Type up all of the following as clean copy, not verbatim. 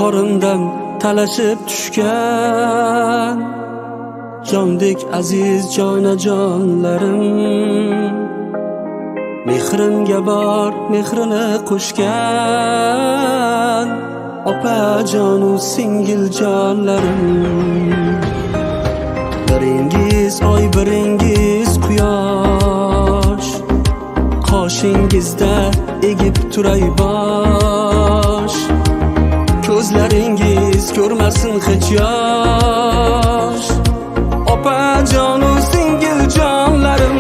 qorindan talashib tushgan jondek aziz jonajonlarim, mehrimga bor mehrini qo'shgan opajonu singiljonlarim. Biringiz oy biringiz quyosh, qoshingizda egib turay bosh, ko'zlaringiz ko'rmasin hech yosh opajonu singiljonlarim,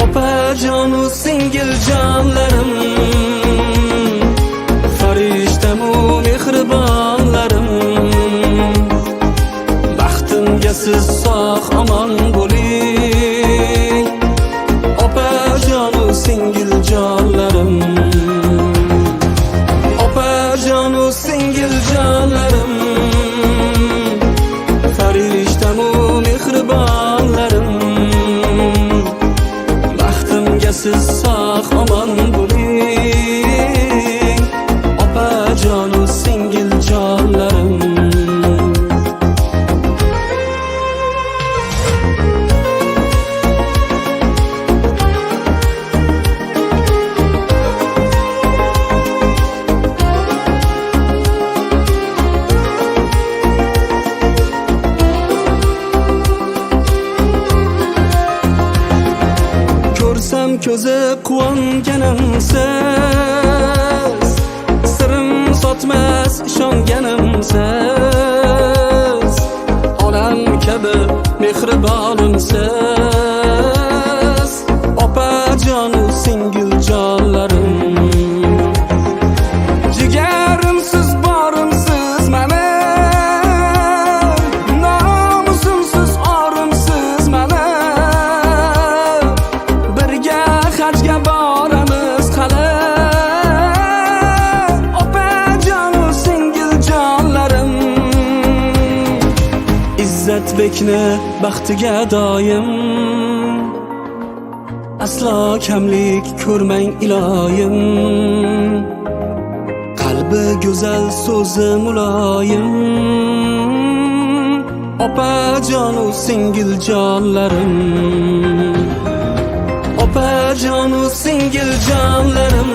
opajonu singiljonlarim, farishtamu mehribonlarim. Baxtimga siz sog' omon bo'ling opajonu singiljonlarim, opajonu singiljonlarim, farishtamu mehribonlarim. Baxtimga siz sog' omon bo'ling opajonu singiljonlarim. Ko'zi quvonganimsiz, sirim sotmas ishonganimsiz, onam kabi mehribonimsiz opajonu singiljonlarim. Jigarimsiz borimsiz mening, nomusimsiz orimsiz mening, birga hajga boramiz qala opajonu singiljonlarim. Izzatbekni baxtiga doim aslo kamlik ko'rmang iloyim, qalbi go'zal so'zi muloyim opajonu singiljonlarim, opajonu singiljonlarim.